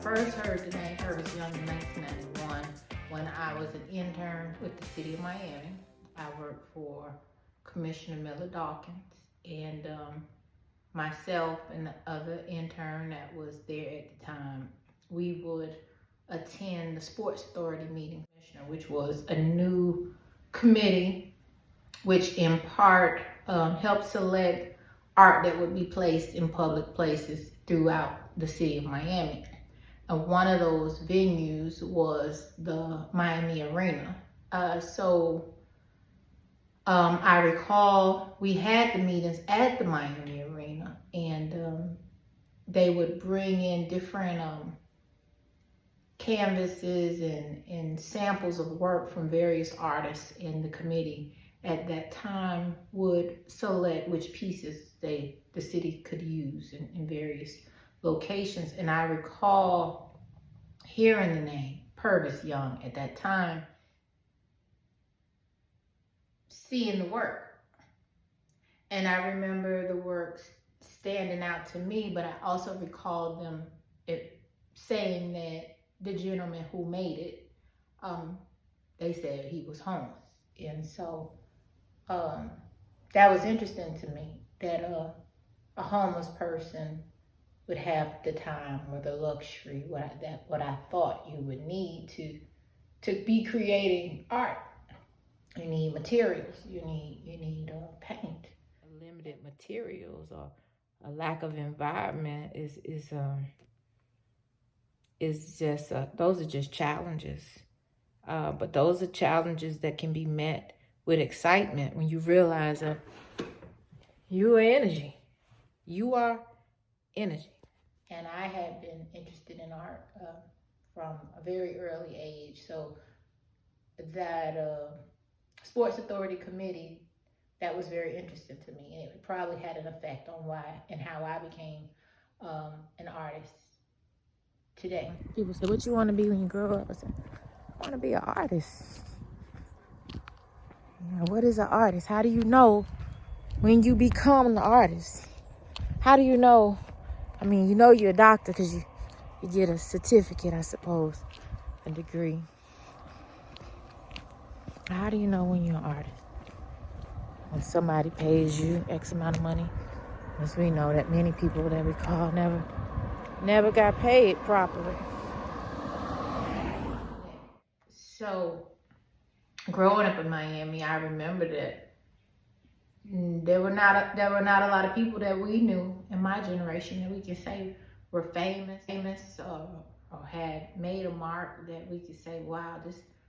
First heard the name Pervis Young in 1991 when I was an intern with the city of Miami. I worked for Commissioner Miller Dawkins, and myself and the other intern that was there at the time, we would attend the Sports Authority meeting, which was a new committee which in part helped select art that would be placed in public places throughout the city of Miami. And one of those venues was the Miami Arena. I recall we had the meetings at the Miami Arena, and they would bring in different canvases and samples of work from various artists, in the committee at that time would select which pieces the city could use in various locations. And I recall hearing the name Pervis Young at that time, seeing the work. And I remember the work standing out to me, but I also recall them saying that the gentleman who made it, they said he was homeless. And so that was interesting to me, that a homeless person would have the time or the luxury, what I thought you would need to be creating art. You need materials. You need paint. Limited materials or a lack of environment is just those are just challenges. But those are challenges that can be met with excitement when you realize that you are energy. You are energy. And I had been interested in art from a very early age. So that Sports Authority Committee, that was very interesting to me. And it probably had an effect on why and how I became an artist today. People say, what you want to be when you grow up? I said, I want to be an artist. You know, what is an artist? How do you know when you become an artist? How do you know? I mean, you know you're a doctor because you get a certificate, I suppose, a degree. How do you know when you're an artist? When somebody pays you X amount of money. As we know that many people that we call never got paid properly. So, growing up in Miami, I remember that there were not a lot of people that we knew in my generation that we could say were famous or had made a mark that we could say, wow,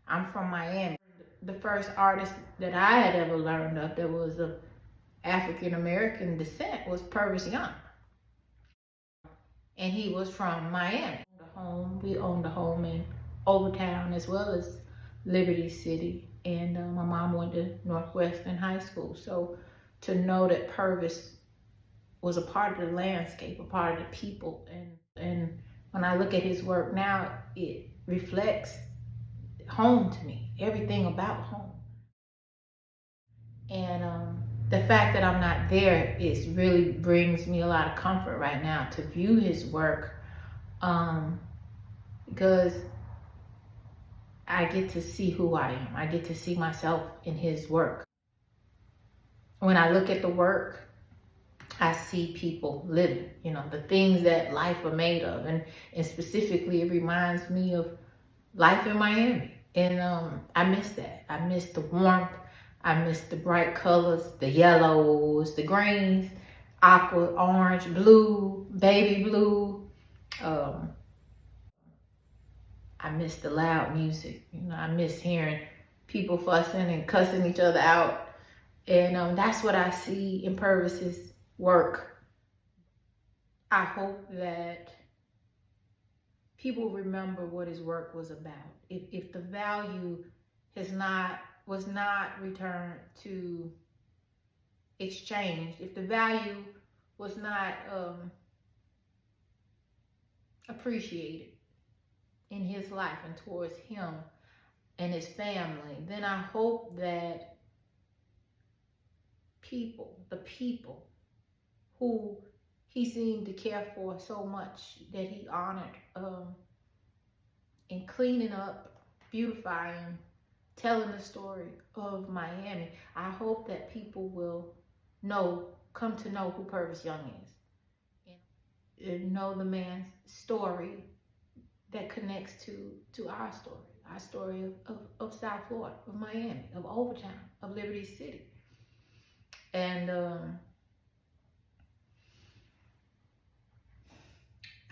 I'm from Miami. The first artist that I had ever learned of that was of African American descent was Pervis Young. And he was from Miami. We owned a home in Overtown as well as Liberty City. And my mom went to Northwestern High School. So to know that Pervis was a part of the landscape, a part of the people. And when I look at his work now, it reflects home to me, everything about home. And the fact that I'm not there really brings me a lot of comfort right now to view his work, because I get to see who I am. I get to see myself in his work. When I look at the work, I see people living, the things that life are made of. And specifically, it reminds me of life in Miami. And I miss that. I miss the warmth. I miss the bright colors, the yellows, the greens, aqua, orange, blue, baby blue. I miss the loud music. I miss hearing people fussing and cussing each other out. And that's what I see in Pervis's work. I hope that people remember what his work was about. If the value has not was not returned to exchange, if the value was not appreciated in his life and towards him and his family, then I hope that the people who he seemed to care for so much, that he honored in cleaning up, beautifying, telling the story of Miami, I hope that people will come to know who Pervis Young is, and know the man's story that connects to our story of South Florida, of Miami, of Overtown, of Liberty City. And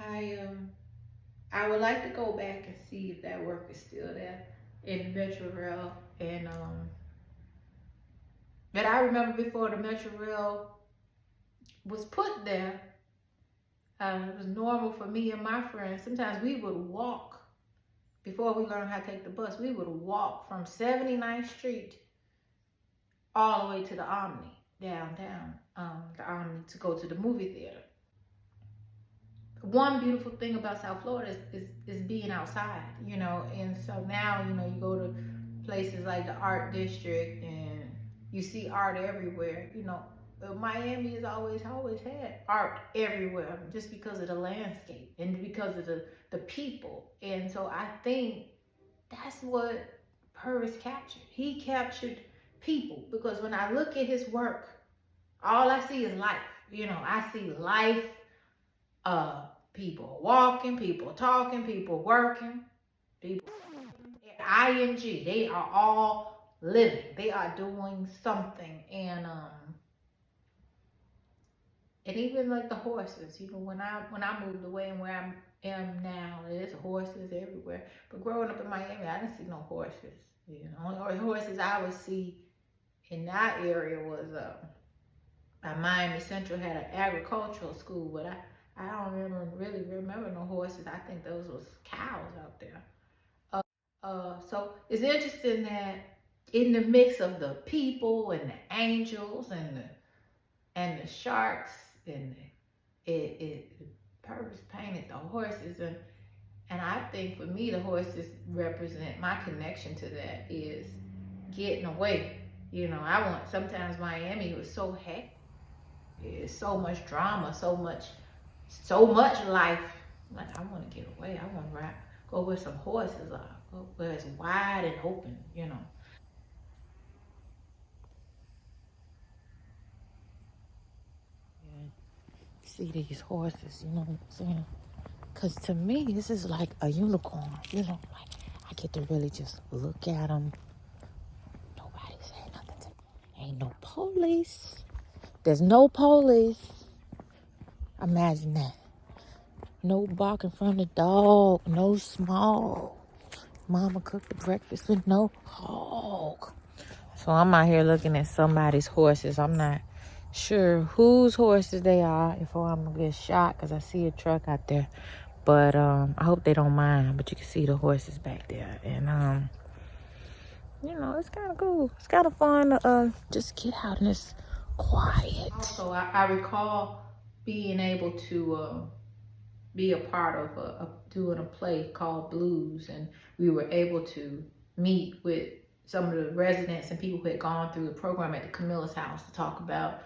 I would like to go back and see if that work is still there in the Metro Rail. And but I remember before the Metro Rail was put there, it was normal for me and my friends. Sometimes we would walk, before we learned how to take the bus, we would walk from 79th Street all the way to the Omni, downtown, the Omni, to go to the movie theater. One beautiful thing about South Florida is being outside, you know. And so now, you know, you go to places like the Art District and you see art everywhere, you know. Miami has always had art everywhere, just because of the landscape and because of the people. And so I think that's what Pervis captured. He captured people, because when I look at his work, all I see is life. You know, I see life, people walking, people talking, people working, people ing. They are all living. They are doing something. And even like the horses, you know, when I moved away and where I am now, there's horses everywhere. But growing up in Miami, I didn't see no horses. You know, only horses I would see in that area was Miami Central had an agricultural school, but I don't really remember no horses. I think those was cows out there. So it's interesting that in the mix of the people and the angels and the sharks, and Pervis painted the horses, and I think for me the horses represent my connection to that is getting away. You know, sometimes Miami was so hectic. It's so much drama, so much life. Like, I want to get away. I want to go where some horses are, go where it's wide and open, you know. See these horses, you know what I'm saying? Because to me, this is like a unicorn, you know. Like, I get to really just look at them. Nobody saying nothing to me. Ain't no police. There's no police. Imagine that. No barking from the dog. No small. Mama cooked the breakfast with no hog. So I'm out here looking at somebody's horses. I'm not sure whose horses they are, if I'm gonna get shot, because I see a truck out there. But I hope they don't mind. But you can see the horses back there. And you know, it's kind of cool. It's kind of fun to just get out and it's quiet. Also, I recall being able to be a part of doing a play called Blues, and we were able to meet with some of the residents and people who had gone through the program at the Camilla's house to talk about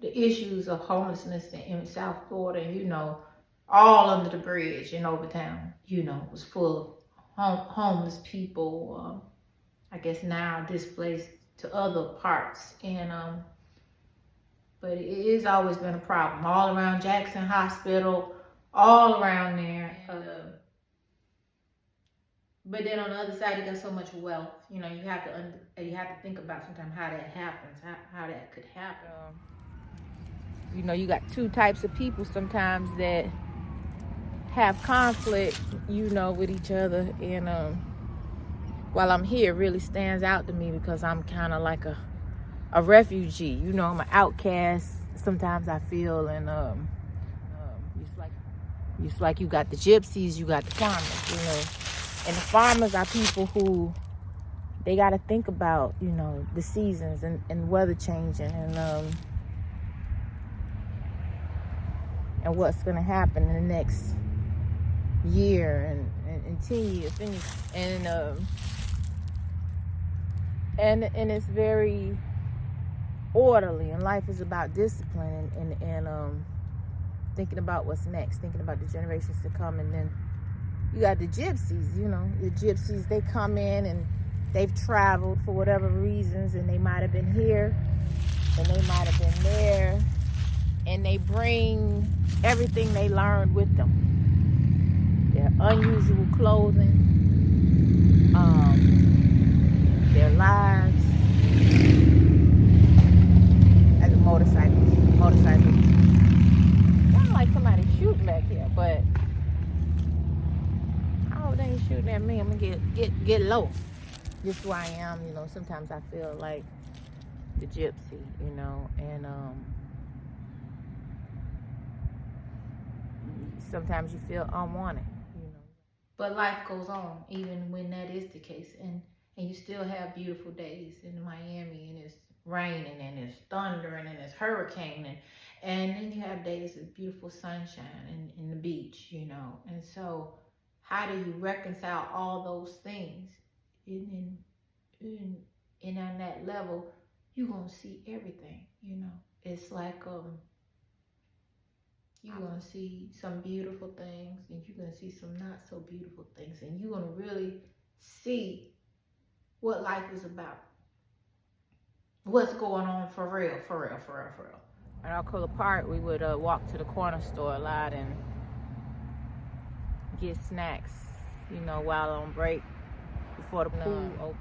the issues of homelessness in South Florida. And, you know, all under the bridge in Overtown, you know, was full of homeless people, I guess now displaced to other parts. And but it has always been a problem all around Jackson Hospital, all around there. But then on the other side, you got so much wealth. You know, you have to think about sometimes how that happens, how that could happen. You know, you got two types of people sometimes that have conflict, you know, with each other. And while I'm here, it really stands out to me because I'm kind of like a refugee. You know, I'm an outcast. Sometimes I feel, and it's like you got the gypsies, you got the farmers, you know. And the farmers are people who they got to think about, the seasons and weather changing and what's going to happen in the next year and 10 years. And it's very orderly, and life is about discipline and thinking about what's next, thinking about the generations to come. And then you got the gypsies, the gypsies, they come in and they've traveled for whatever reasons, and they might have been here and they might have been there, and they bring everything they learned with them. Their unusual clothing, their lives, as a motorcyclist. Sound like somebody shooting back here, but I hope they ain't shooting at me. I'm gonna get low. Just who I am, sometimes I feel like the gypsy, and sometimes you feel unwanted, But life goes on, even when that is the case, and you still have beautiful days in Miami, and it's raining, and it's thundering, and it's hurricaning, and then you have days of beautiful sunshine and the beach, and so how do you reconcile all those things? And on that level, you're gonna see everything, It's like you're gonna see some beautiful things, and you're gonna see some not so beautiful things, and you're gonna really see what life is about, what's going on for real. At Alcoa Park, we would walk to the corner store a lot and get snacks, while on break before the pool open.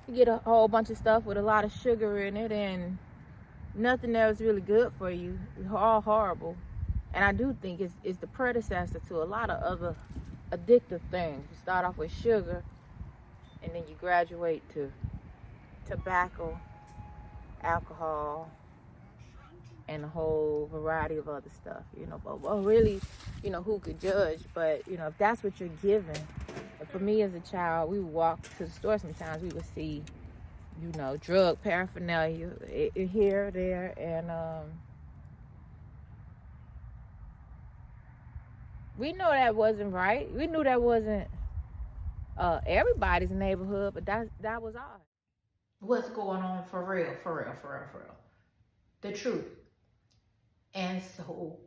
You get a whole bunch of stuff with a lot of sugar in it, and nothing that was really good for you. It's all horrible. And I do think it's the predecessor to a lot of other addictive things. You start off with sugar, and then you graduate to tobacco, alcohol, and a whole variety of other stuff, But really, who could judge? But, if that's what you're given. For me as a child, we would walk to the store sometimes. We would see, drug paraphernalia here, there, and we know that wasn't right. We knew that wasn't everybody's neighborhood, but that was ours. What's going on for real. The truth. And so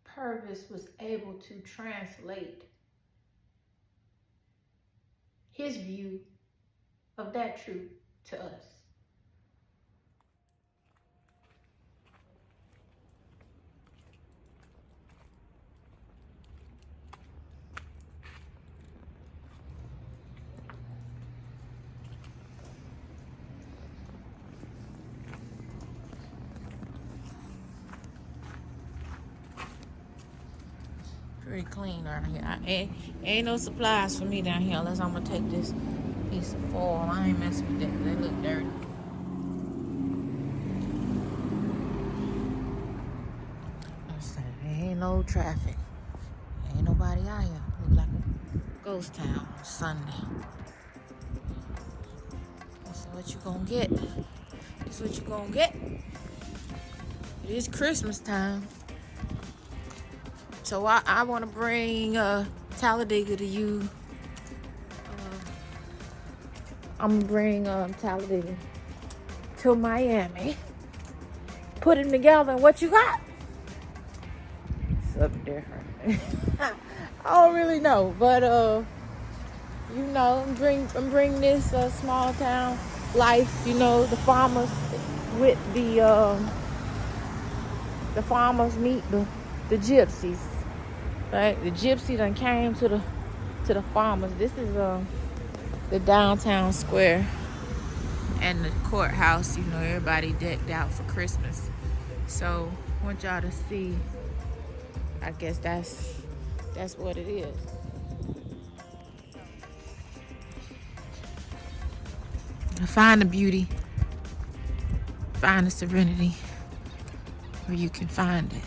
Pervis was able to translate his view of that truth to us. Pretty clean down here. Ain't no supplies for me down here unless I'm gonna take this piece of foil. I ain't messing with that. They look dirty. Ain't no traffic. Ain't nobody out here. Look like a ghost town on Sunday. That's what you gonna get. That's what you gonna get. It is Christmas time. So I want to bring Talladega to you. I'm going to bring Talladega to Miami. Put them together, and what you got? Something different. I don't really know, but I'm bring this small town life. The farmers with the farmers meet the gypsies. Right, the gypsy done came to the farmers. This is the downtown square and the courthouse. Everybody decked out for Christmas. So I want y'all to see. I guess that's what it is. Find the beauty, find the serenity where you can find it.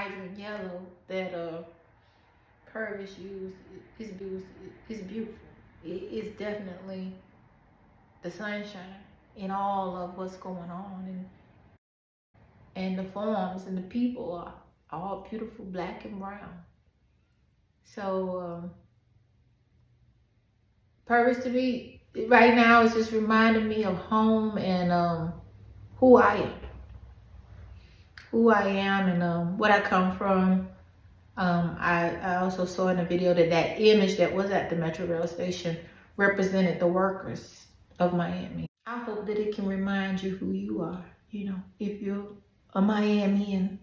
hydrant yellow that Pervis used is beautiful. It's definitely the sunshine in all of what's going on, and the forms and the people are all beautiful, black and brown. So Pervis to me right now is just reminding me of home and who I am, and what I come from. I also saw in the video that image that was at the Metro Rail station represented the workers of Miami. I hope that it can remind you who you are, if you're a Miamian,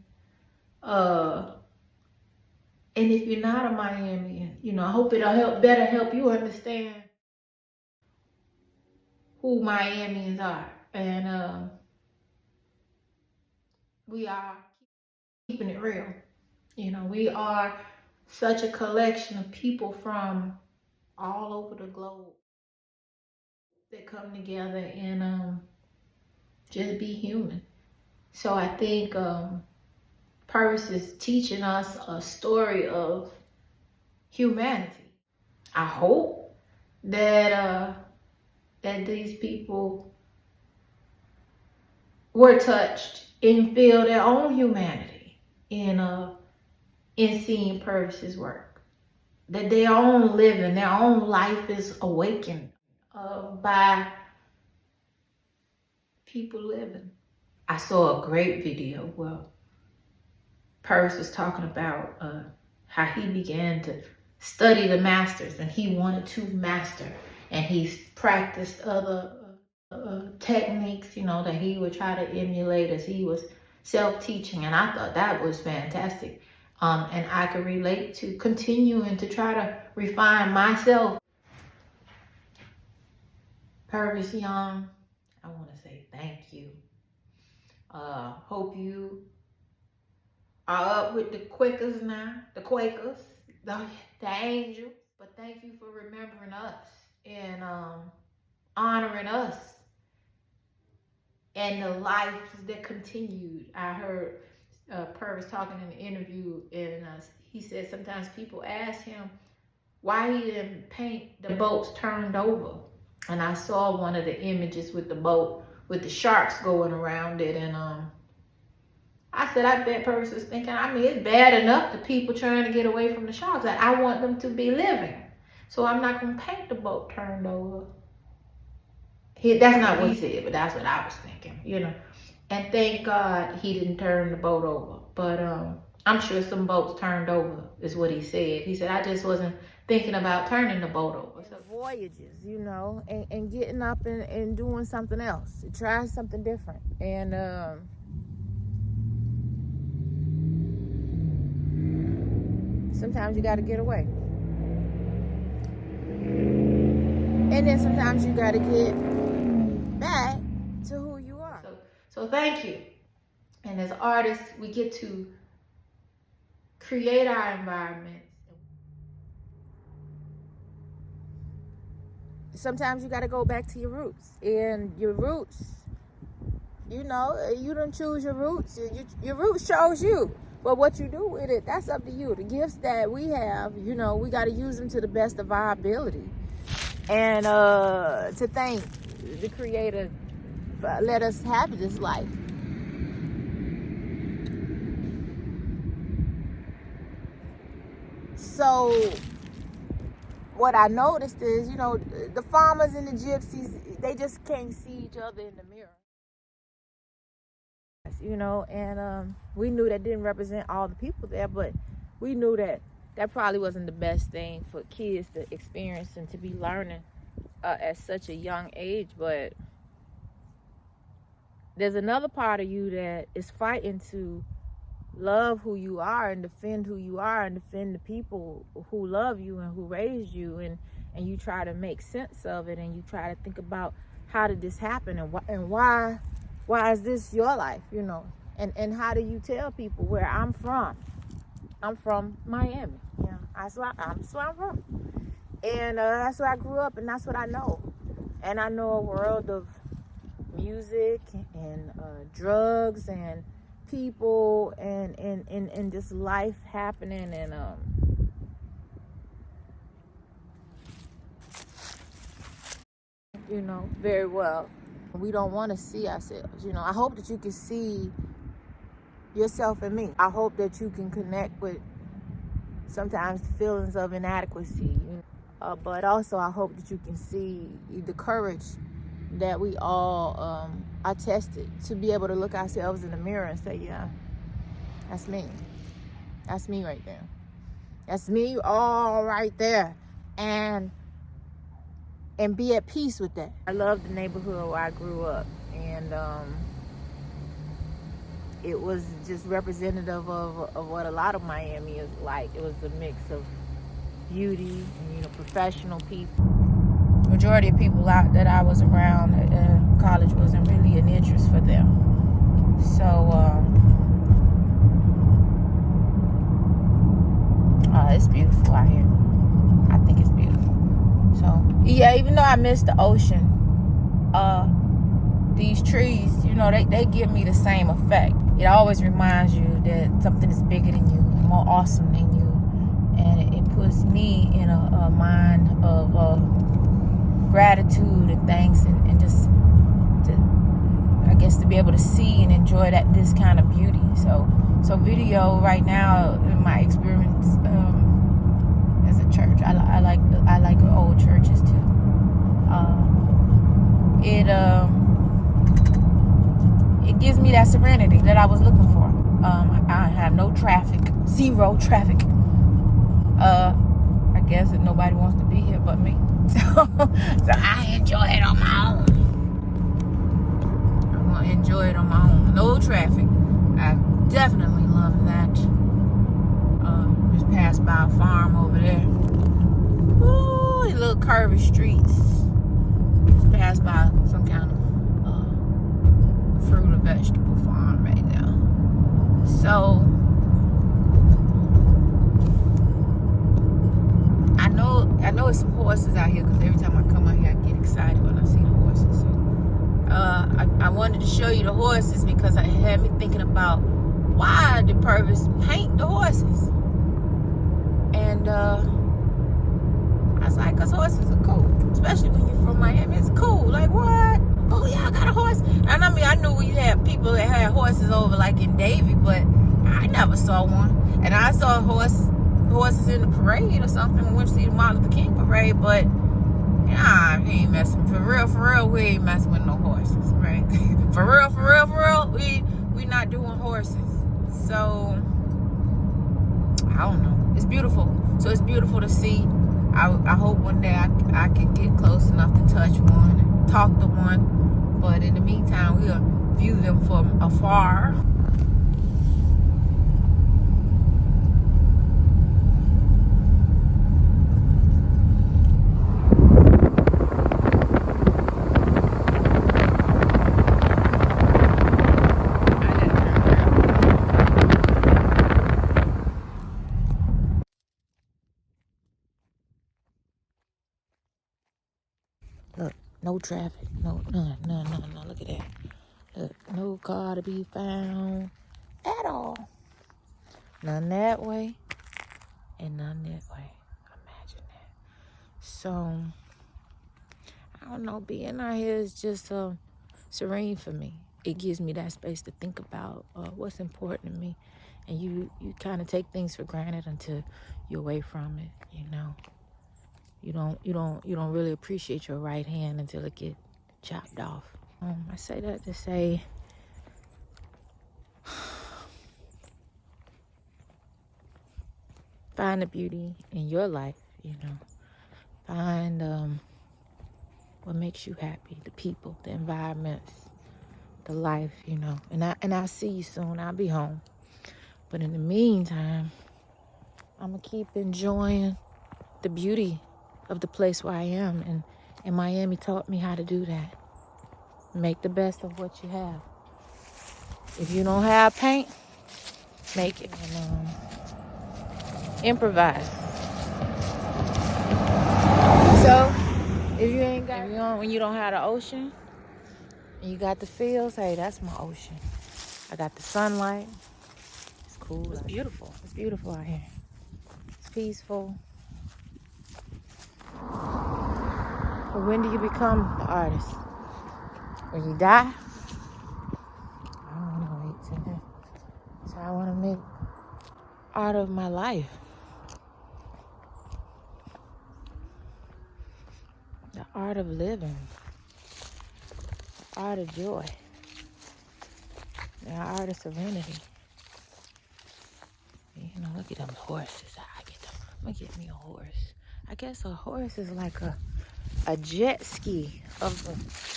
and if you're not a Miamian, I hope it'll better help you understand who Miamians are. And we are keeping it real. We are such a collection of people from all over the globe that come together and just be human. So I think Pervis is teaching us a story of humanity. I hope that these people were touched and feel their own humanity in seeing Pervis's work. That their own living, their own life is awakened by people living. I saw a great video where Pervis was talking about how he began to study the masters, and he wanted to master, and he's practiced other techniques, that he would try to emulate as he was self-teaching, and I thought that was fantastic. And I could relate to continuing to try to refine myself. Pervis Young, I want to say thank you. Hope you are up with the Quakers now, the angels. But thank you for remembering us and honoring us and the lives that continued. I heard Pervis talking in the interview, and he said sometimes people ask him why he didn't paint the boats turned over. And I saw one of the images with the boat with the sharks going around it, and I said, I bet Pervis was thinking, it's bad enough the people trying to get away from the sharks. I want them to be living. So I'm not going to paint the boat turned over. That's not what he said, but that's what I was thinking, And thank God he didn't turn the boat over. But I'm sure some boats turned over is what he said. He said, I just wasn't thinking about turning the boat over. So voyages, and getting up and doing something else. Trying something different. And sometimes you got to get away. And then sometimes you got to get back to who you are. So thank you. And as artists, we get to create our environments. Sometimes you got to go back to your roots. And your roots, you don't choose your roots. Your roots chose you. But what you do with it, that's up to you. The gifts that we have, we got to use them to the best of our ability. And to thank the Creator for let us have this life. So what I noticed is, the farmers and the gypsies, they just can't see each other in the mirror. And we knew that didn't represent all the people there, but we knew that probably wasn't the best thing for kids to experience and to be learning at such a young age. But there's another part of you that is fighting to love who you are and defend who you are and defend the people who love you and who raised you, and you try to make sense of it, and you try to think about how did this happen, and why is this your life, and how do you tell people where I'm from? I'm from Miami. That's where I'm from. And that's where I grew up, and that's what I know. And I know a world of music and drugs and people and just life happening, and very well. We don't want to see ourselves. I hope that you can see yourself in me. I hope that you can connect with sometimes the feelings of inadequacy. But also I hope that you can see the courage that we all are tested to be able to look ourselves in the mirror and say, yeah, that's me. That's me right there. That's me all right there. And be at peace with that. I love the neighborhood where I grew up, and it was just representative of what a lot of Miami is like. It was a mix of beauty and professional people. Majority of people out that I was around at college wasn't really an interest for them. So it's beautiful out here. I think it's beautiful. So yeah, even though I miss the ocean, these trees, they give me the same effect. It always reminds you that something is bigger than you, more awesome than you, and it puts me in a mind of gratitude and thanks, and just to be able to see and enjoy this kind of beauty. So video right now, in my experience as a church, I like old churches too. It gives me that serenity that I was looking for. I have no traffic, zero traffic. I guess that nobody wants to be here but me. So I enjoy it on my own. I'm gonna enjoy it on my own. No traffic. I definitely love that. Just passed by a farm over there. Ooh, little curvy streets. Just passed by some kind of fruit or vegetable farm right now. So I know it's some horses out here, because every time I come out here I get excited when I see the horses. So I wanted to show you the horses because it had me thinking about, why did Pervis paint the horses? And I was like, because horses are cool, especially when you're from Miami. It's cool. Like, what? Oh yeah, I got a horse. And I mean, I knew we had people that had horses over like in Davie, but I never saw one. And I saw horses in the parade or something. We went to see the Martin Luther King parade, but yeah, he ain't messing. For real, we ain't messing with no horses, right? For real, we not doing horses. So I don't know. It's beautiful. So it's beautiful to see. I hope one day I can get close enough to touch one and talk to one. But in the meantime, we'll view them from afar. Look, no traffic, no, none. Look at that. Look, no car to be found at all. None that way, and none that way. Imagine that. So, I don't know, being out here is just serene for me. It gives me that space to think about what's important to me. And you kind of take things for granted until you're away from it, You don't really appreciate your right hand until it gets chopped off. I say that to say, find the beauty in your life, Find what makes you happy, the people, the environments, the life, And I'll see you soon. I'll be home. But in the meantime, I'm going to keep enjoying the beauty of the place where I am. And Miami taught me how to do that. Make the best of what you have. If you don't have paint, make it. And improvise. So, if you ain't got when you don't have the ocean, and you got the fields, hey, that's my ocean. I got the sunlight. It's cool. It's beautiful. It's beautiful out here. It's peaceful. But when do you become the artist? When you die? I don't want to wait till then. So I want to make art of my life. The art of living. The art of joy. The art of serenity. You know, look at them horses. I'm gonna get me a horse. I guess a horse is like a jet ski of,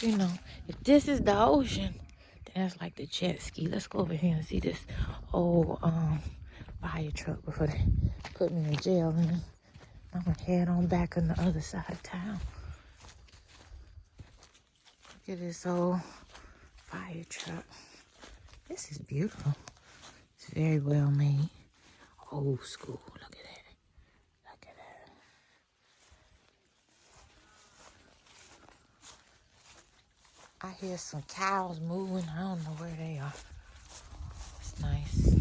you know, if this is the ocean, then that's like the jet ski. Let's go over here and see this old fire truck before they put me in jail. And I'm gonna head on back on the other side of town. Look at this old fire truck. This is beautiful. It's very well made. Old school. Look at that. Look at that. I hear some cows moving. I don't know where they are. It's nice.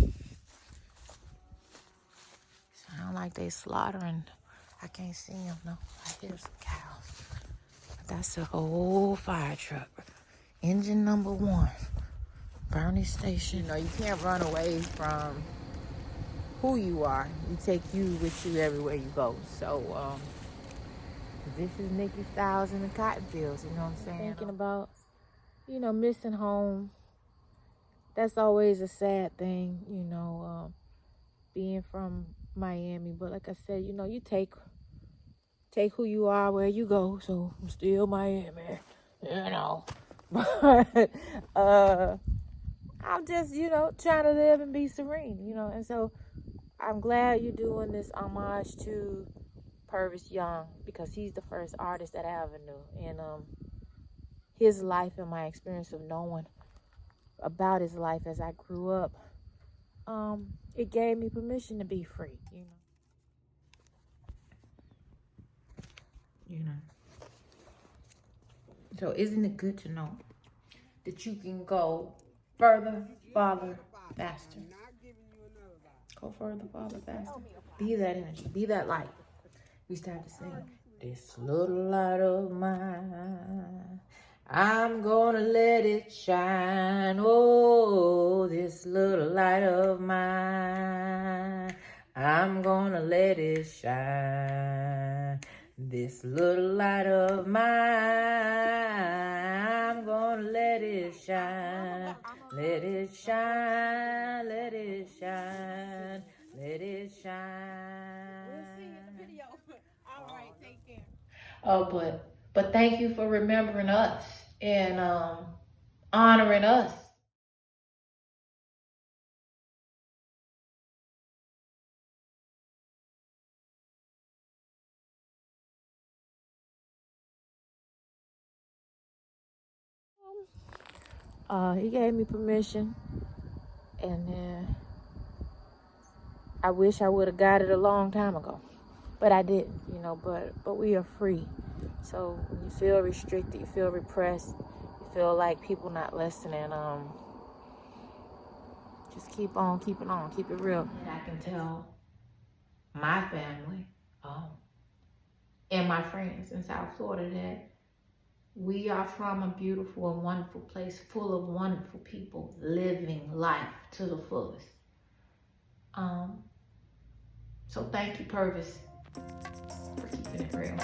Sound like they slaughtering. I can't see them though. I hear some cows. But that's an old fire truck. Engine number 1. Bernie Station. You know, you can't run away from who you are. You take you with you everywhere you go. So, this is Nikki Stiles in the cotton fields, you know what I'm saying? Thinking about, you know, missing home. That's always a sad thing, you know, being from Miami. But like I said, you know, you take who you are where you go. So I'm still Miami, you know. But I'm just, you know, trying to live and be serene, you know. And so I'm glad you're doing this homage to Pervis Young, because he's the first artist that I ever knew. And his life and my experience of knowing about his life as I grew up, it gave me permission to be free, you know. So isn't it good to know that you can go further, farther, faster? Go further, farther, faster. Be that energy. Be that light. We start to sing. This little light of mine, I'm gonna let it shine. Oh, this little light of mine, I'm gonna let it shine. This little light of mine, I'm gonna let it shine. Let it shine, let it shine, let it shine. We'll see you in the video. All right, take care. Oh, but thank you for remembering us and honoring us. He gave me permission, and I wish I would have got it a long time ago, but I didn't, you know. But we are free. So when you feel restricted, you feel repressed, you feel like people not listening, just keep on keeping on, keep it real. And I can tell my family and my friends in South Florida that we are from a beautiful and wonderful place full of wonderful people living life to the fullest. So thank you, Pervis, for keeping it real.